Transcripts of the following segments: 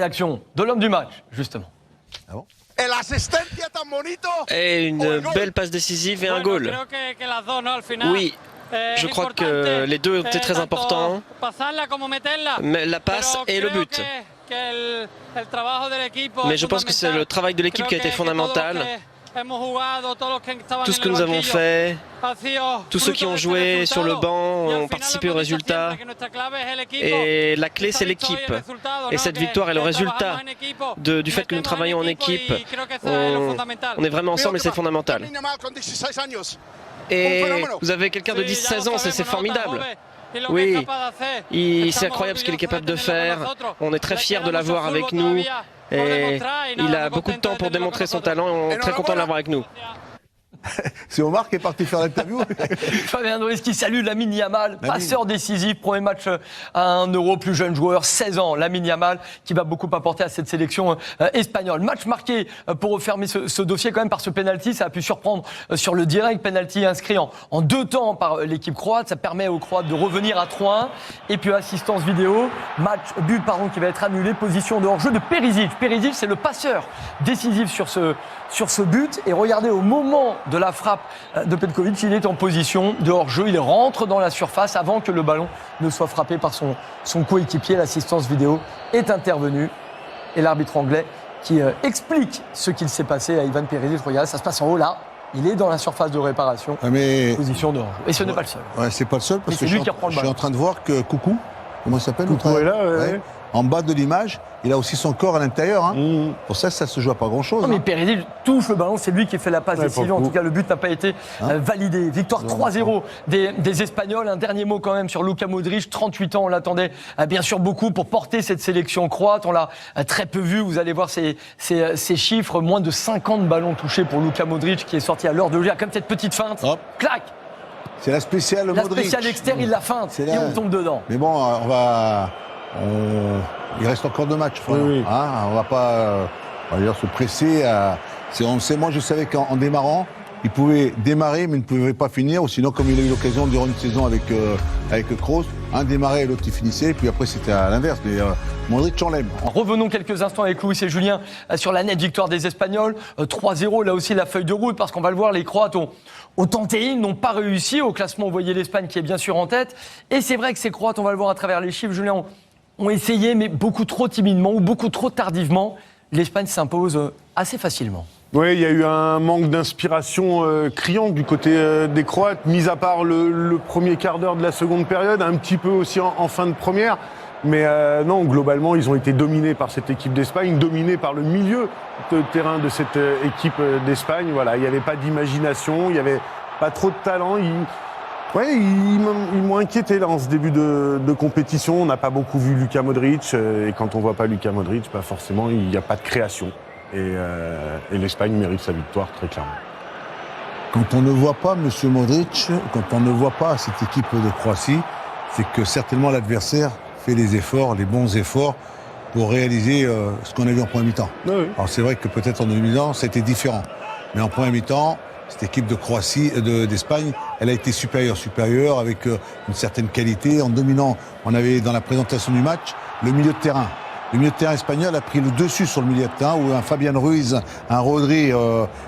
L'action de l'homme du match, justement. Ah bon? Et une belle passe décisive et un goal. Oui, je crois que les deux étaient très importants. Mais la passe et le but. Mais je pense que c'est le travail de l'équipe qui a été fondamental. Tout ce que nous avons fait, tous ceux qui ont joué sur le banc ont participé au résultat. Et la clé, c'est l'équipe. Et cette victoire est le résultat du fait que nous travaillons en équipe. On est vraiment ensemble et c'est fondamental. Et vous avez quelqu'un de 10-16 ans, c'est formidable. Oui, c'est incroyable ce qu'il est capable de faire. On est très fiers de l'avoir avec nous. Et il a beaucoup de temps pour démontrer son talent. On est très content de l'avoir avec nous. C'est Omar qui est parti faire l'interview. Fabien Ruiz qui salue Lamine Yamal, passeur décisif, premier match à 1 Euro, plus jeune joueur, 16 ans. Lamine Yamal qui va beaucoup apporter à cette sélection espagnole. Match marqué pour refermer ce dossier quand même par ce penalty. Ça a pu surprendre sur le direct, penalty inscrit en 2 temps par l'équipe croate. Ça permet aux Croates de revenir à 3-1. Et puis assistance vidéo, but qui va être annulé, position de hors-jeu de Perisic. Perisic, c'est le passeur décisif sur ce but. Et regardez, au moment de la frappe de Petkovic, il est en position de hors-jeu. Il rentre dans la surface avant que le ballon ne soit frappé par son coéquipier. L'assistance vidéo est intervenue. Et l'arbitre anglais qui explique ce qu'il s'est passé à Ivan Perisic. Regardez, ça se passe en haut là. Il est dans la surface de réparation. Position de hors-jeu. Et ce n'est pas le seul. Ouais, c'est pas le seul parce que lui qui reprend le ballon. Je suis en train de voir que Coucou, comment il s'appelle? Coucou est là, ouais. En bas de l'image, il a aussi son corps à l'intérieur. Hein. Pour ça se joue à pas grand-chose. Non, mais Perisic touche le ballon, c'est lui qui fait la passe décisive. En tout cas, le but n'a pas été validé. Victoire 3-0 des Espagnols. Un dernier mot quand même sur Luka Modric. 38 ans, on l'attendait bien sûr beaucoup pour porter cette sélection croate. On l'a très peu vu. Vous allez voir ces chiffres. Moins de 50 ballons touchés pour Luka Modric qui est sorti à l'heure de jeu. Comme cette petite feinte. Hop. Clac. C'est la spéciale Modric. La spéciale externe, il la feinte et on tombe dedans. Mais bon, il reste encore 2 matchs. Oui. Hein, on va pas se presser. Moi, je savais qu'en démarrant, il pouvait démarrer, mais il ne pouvait pas finir. Ou sinon, comme il a eu l'occasion durant une saison avec Kroos, un démarrait et l'autre il finissait. Et puis après, c'était à l'inverse. Mais Modric, on l'aime. Revenons quelques instants avec Louis et Julien sur la nette victoire des Espagnols. 3-0, là aussi la feuille de route, parce qu'on va le voir, les Croates ont tenté, ils n'ont pas réussi. Au classement, vous voyez l'Espagne qui est bien sûr en tête. Et c'est vrai que ces Croates, on va le voir à travers les chiffres, Julien, ont essayé, mais beaucoup trop timidement ou beaucoup trop tardivement. L'Espagne s'impose assez facilement. Oui, il y a eu un manque d'inspiration criant du côté des Croates, mis à part le premier quart d'heure de la seconde période, un petit peu aussi en fin de première. Mais non, globalement, ils ont été dominés par cette équipe d'Espagne, dominés par le milieu de terrain de cette équipe d'Espagne. Voilà, il n'y avait pas d'imagination, il n'y avait pas trop de talent. Ils m'ont inquiété là en ce début de compétition. On n'a pas beaucoup vu Luka Modric. Et quand on ne voit pas Luka Modric, forcément, il n'y a pas de création. Et l'Espagne mérite sa victoire, très clairement. Quand on ne voit pas M. Modric, quand on ne voit pas cette équipe de Croatie, c'est que certainement l'adversaire fait les efforts, les bons efforts, pour réaliser ce qu'on a vu en première mi-temps. Oui. Alors c'est vrai que peut-être en deuxième mi-temps, c'était différent. Mais en première mi-temps, cette équipe de Croatie, d'Espagne, elle a été supérieure avec une certaine qualité. En dominant, on avait dans la présentation du match, le milieu de terrain. Le milieu de terrain espagnol a pris le dessus sur le milieu de terrain où un Fabian Ruiz, un Rodri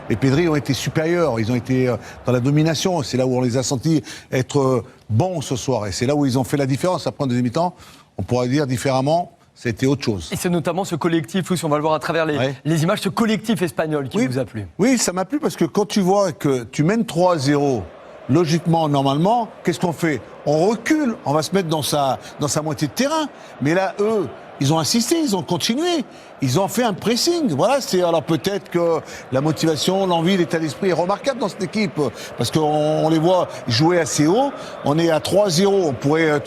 et Pedri ont été supérieurs. Ils ont été dans la domination. C'est là où on les a sentis être bons ce soir. Et c'est là où ils ont fait la différence. Après en deuxième mi-temps, on pourrait dire différemment, c'était autre chose. Et c'est notamment ce collectif, on va le voir à travers les images, ce collectif espagnol qui vous a plu. Oui, ça m'a plu parce que quand tu vois que tu mènes 3-0, logiquement, normalement, qu'est-ce qu'on fait? On recule, on va se mettre dans sa moitié de terrain. Mais là, eux, ils ont insisté, ils ont continué, ils ont fait un pressing. Voilà, alors peut-être que la motivation, l'envie, l'état d'esprit est remarquable dans cette équipe, parce qu'on les voit jouer assez haut. On est à 3-0, on pourrait,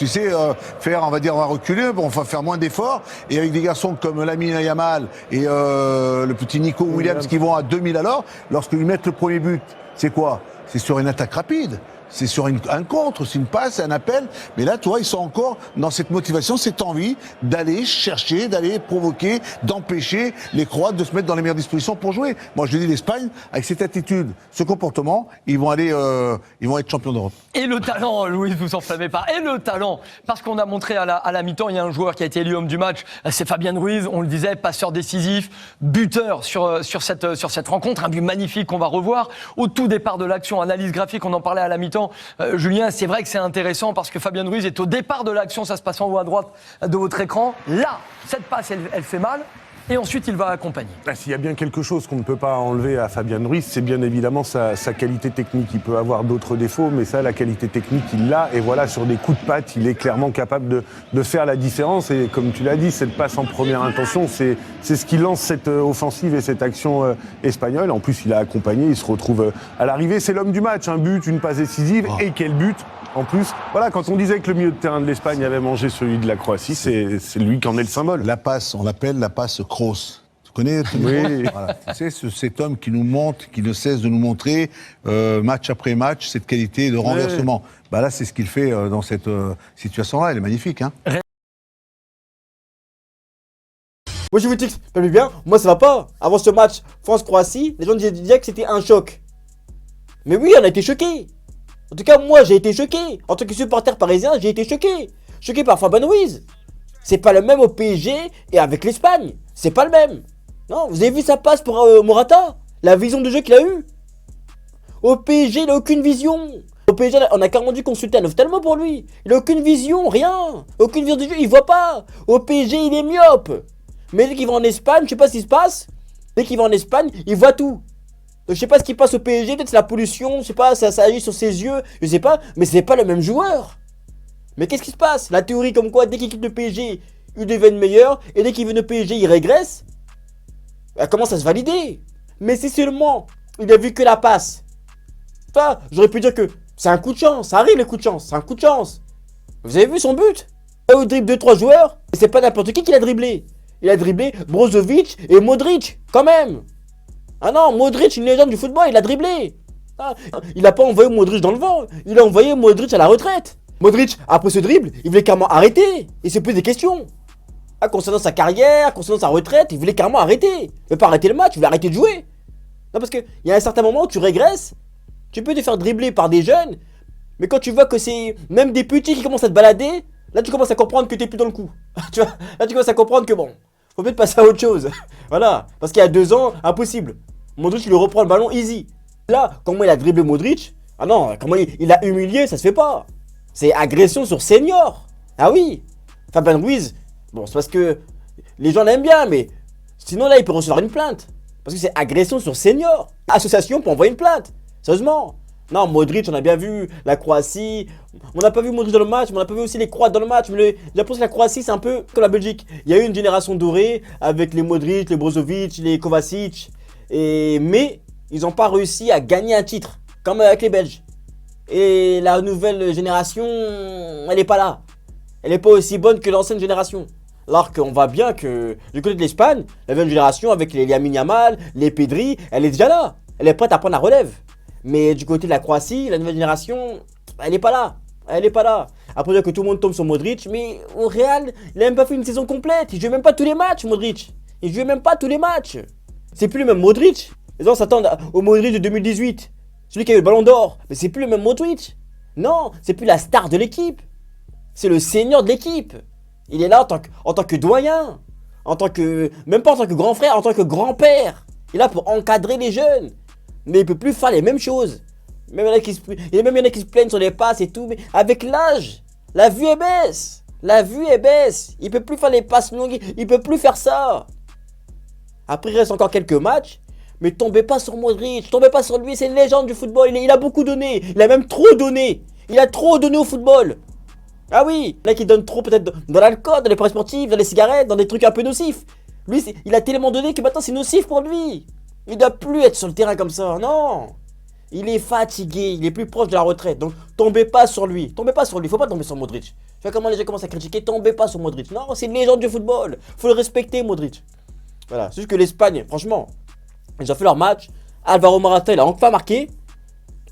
faire, on va dire, on va reculer, on va faire moins d'efforts. Et avec des garçons comme Lamine Yamal et le petit Nico Williams qui vont à 2000 à l'heure, lorsqu'ils mettent le premier but, c'est quoi? C'est sur une attaque rapide. c'est sur un contre, c'est une passe, un appel. Mais là, tu vois, ils sont encore dans cette motivation, cette envie d'aller chercher, d'aller provoquer, d'empêcher les Croates de se mettre dans les meilleures dispositions pour jouer. Moi, je dis l'Espagne, avec cette attitude, ce comportement, ils vont être champions d'Europe. Et le talent, Louis, vous enflammez pas. Et le talent, parce qu'on a montré à la mi-temps, il y a un joueur qui a été élu homme du match, c'est Fabian Ruiz, on le disait, passeur décisif, buteur sur cette rencontre, un but magnifique qu'on va revoir. Au tout départ de l'action, analyse graphique, on en parlait à la mi-temps. Julien, c'est vrai que c'est intéressant parce que Fabian Ruiz est au départ de l'action, ça se passe en haut à droite de votre écran. Là, cette passe, elle fait mal. Et ensuite, il va accompagner. S'il y a bien quelque chose qu'on ne peut pas enlever à Fabian Ruiz, c'est bien évidemment sa qualité technique. Il peut avoir d'autres défauts, mais ça, la qualité technique, il l'a. Et voilà, sur des coups de patte, il est clairement capable de faire la différence. Et comme tu l'as dit, cette passe en première intention, c'est ce qui lance cette offensive et cette action espagnole. En plus, il a accompagné, il se retrouve à l'arrivée. C'est l'homme du match, un but, une passe décisive. Et quel but! En plus, voilà, quand on disait que le milieu de terrain de l'Espagne avait mangé celui de la Croatie, c'est lui qui en est le symbole. La passe, on l'appelle la passe Kroos. Tu connais Oui. Voilà. Tu sais, cet homme qui nous montre, qui ne cesse de nous montrer, match après match, cette qualité de renversement. Oui. Bah là, c'est ce qu'il fait dans cette situation-là. Elle est magnifique, hein. Moi, je vous dis que bien, moi, ça va pas. Avant ce match France-Croatie, les gens disaient que c'était un choc. Mais oui, on a été choqués. En tout cas, moi, j'ai été choqué. En tant que supporter parisien, j'ai été choqué. Choqué par Fabian Ruiz. C'est pas le même au PSG et avec l'Espagne. C'est pas le même. Non, vous avez vu sa passe pour Morata? La vision de jeu qu'il a eue. Au PSG, il a aucune vision. Au PSG, on a carrément dû consulter un ophtalmo pour lui. Il a aucune vision, rien. Aucune vision du jeu, il voit pas. Au PSG, il est myope. Mais dès qu'il va en Espagne, je sais pas ce qui se passe. Dès qu'il va en Espagne, il voit tout. Donc, je sais pas ce qui passe au PSG, peut-être c'est la pollution, je sais pas, ça agit sur ses yeux, je sais pas, mais c'est pas le même joueur. Mais qu'est-ce qui se passe? La théorie comme quoi, dès qu'il quitte le PSG, il devient meilleur, et dès qu'il vient au PSG, il régresse. Elle commence à se valider. Mais c'est seulement, il a vu que la passe. Enfin, j'aurais pu dire que c'est un coup de chance, ça arrive les coups de chance, c'est un coup de chance. Vous avez vu son but? Il dribble 2-3 joueurs, et c'est pas n'importe qui l'a dribblé. Il a dribblé Brozovic et Modric, quand même. Ah non, Modric, une légende du football, il a dribblé. Ah, il a pas envoyé Modric dans le vent, il a envoyé Modric à la retraite. Modric, après ce dribble, il voulait carrément arrêter. Il se pose des questions. Ah, concernant sa carrière, concernant sa retraite, il voulait carrément arrêter. Il veut pas arrêter le match, il voulait arrêter de jouer. Non, parce qu'il y a un certain moment où tu régresses, tu peux te faire dribbler par des jeunes, mais quand tu vois que c'est même des petits qui commencent à te balader, là tu commences à comprendre que t'es plus dans le coup. Tu vois, là tu commences à comprendre que bon, faut peut-être passer à autre chose. Voilà, parce qu'il y a 2 ans, impossible. Modric, il lui reprend le ballon easy. Là, comment il a dribblé Modric? Ah non, comment il a humilié, ça se fait pas. C'est agression sur senior. Ah oui. Fabian Ruiz, bon, c'est parce que les gens l'aiment bien, mais sinon là, il peut recevoir une plainte. Parce que c'est agression sur senior. Association pour envoyer une plainte. Sérieusement. Non, Modric, on a bien vu la Croatie. On n'a pas vu Modric dans le match, mais on n'a pas vu aussi les Croates dans le match. Mais j'ai l'impression que la Croatie, c'est un peu comme la Belgique. Il y a eu une génération dorée avec les Modric, les Brozovic, les Kovacic. Mais ils n'ont pas réussi à gagner un titre, comme avec les Belges. Et la nouvelle génération, elle n'est pas là. Elle n'est pas aussi bonne que l'ancienne génération. Alors qu'on voit bien que du côté de l'Espagne, la nouvelle génération avec les Lamine Yamal, les Pedri, elle est déjà là. Elle est prête à prendre la relève. Mais du côté de la Croatie, la nouvelle génération, elle n'est pas là. Elle n'est pas là. Après dire que tout le monde tombe sur Modric, mais au Real, il n'a même pas fait une saison complète. Il ne joue même pas tous les matchs, Modric. Il ne joue même pas tous les matchs. C'est plus le même Modric. Les gens s'attendent au Modric de 2018. Celui qui a eu le ballon d'or. Mais c'est plus le même Modric. Non, c'est plus la star de l'équipe. C'est le senior de l'équipe. Il est là en tant que doyen. Même pas en tant que grand frère, en tant que grand-père. Il est là pour encadrer les jeunes. Mais il peut plus faire les mêmes choses. Même il y en a qui se plaignent sur les passes et tout. Mais avec l'âge, la vue est baisse. La vue est baisse. Il peut plus faire les passes longues. Il peut plus faire ça. Après, il reste encore quelques matchs. Mais tombez pas sur Modric. Tombez pas sur lui. C'est une légende du football. Il a beaucoup donné. Il a même trop donné. Il a trop donné au football. Ah oui. Il y en a qui donnent trop peut-être dans l'alcool, dans les paris sportifs, dans les cigarettes, dans des trucs un peu nocifs. Lui, il a tellement donné que maintenant c'est nocif pour lui. Il ne doit plus être sur le terrain comme ça. Non. Il est fatigué. Il est plus proche de la retraite. Donc, tombez pas sur lui. Tombez pas sur lui. Faut pas tomber sur Modric. Tu vois comment les gens commencent à critiquer. Tombez pas sur Modric. Non, c'est une légende du football. Faut le respecter, Modric. Voilà. C'est juste que l'Espagne, franchement, ils ont fait leur match. Alvaro Morata, il a enfin marqué.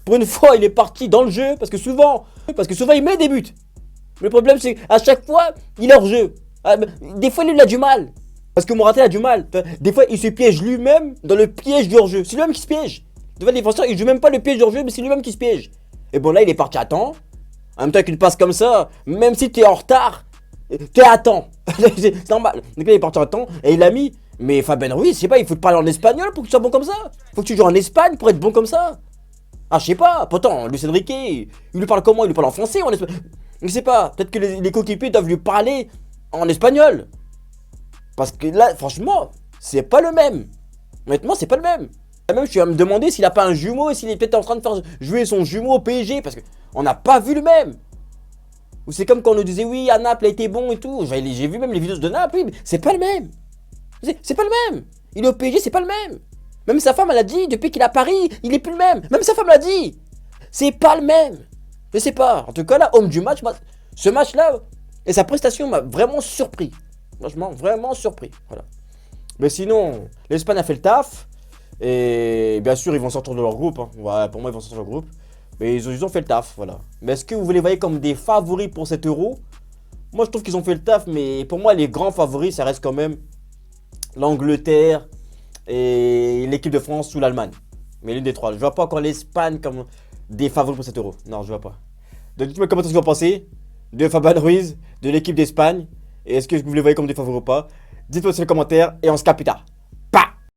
Pour une fois, il est parti dans le jeu, parce que souvent il met des buts. Mais le problème, c'est qu'à chaque fois, il est hors jeu. Des fois, lui, il a du mal. Parce que Morata, il a du mal. Des fois, il se piège lui-même dans le piège du hors-jeu. C'est lui-même qui se piège. Devant le défenseur, il joue même pas le piège du hors-jeu, mais c'est lui-même qui se piège. Et bon, là, il est parti à temps. En même temps, qu'une passe comme ça, même si tu es en retard, tu es à temps. C'est normal. Donc là, il est parti à temps et il a mis. Mais Fabien Ruiz, je sais pas, il faut te parler en espagnol pour que tu sois bon comme ça. Faut que tu joues en Espagne pour être bon comme ça. Ah, je sais pas. Pourtant, Luis Enrique, il lui parle comment? Il lui parle en français ou en espagnol? Je sais pas. Peut-être que les coéquipiers doivent lui parler en espagnol. Parce que là, franchement, c'est pas le même. Honnêtement, c'est pas le même. Même, je vais me demander s'il a pas un jumeau et s'il est peut-être en train de faire jouer son jumeau au PSG. Parce qu'on n'a pas vu le même. Ou c'est comme quand on nous disait, oui, à Naples a été bon et tout. J'ai vu même les vidéos de Naples, oui, mais c'est pas le même. C'est pas le même. Il est au PSG, c'est pas le même. Même sa femme, elle a dit, depuis qu'il est à Paris, il est plus le même. Même sa femme l'a dit. C'est pas le même. Je sais pas. En tout cas, là, homme du match, ce match-là, et sa prestation m'a vraiment surpris. Franchement, vraiment surpris. Voilà. Mais sinon, l'Espagne a fait le taf. Et bien sûr, ils vont sortir de leur groupe. Hein. Ouais, pour moi, ils vont sortir de leur groupe. Mais ils ont fait le taf, voilà. Mais est-ce que vous les voyez comme des favoris pour cet euro? Moi, je trouve qu'ils ont fait le taf, mais pour moi, les grands favoris, ça reste quand même l'Angleterre et l'équipe de France ou l'Allemagne. Mais l'une des trois. Je vois pas encore l'Espagne comme des favoris pour cet euro. Non, je vois pas. Donc, dites-moi comment vous en pensez de Fabien Ruiz, de l'équipe d'Espagne. Et est-ce que vous les voyez comme des favoris ou pas? Dites-moi dans les commentaires et on se capte plus tard.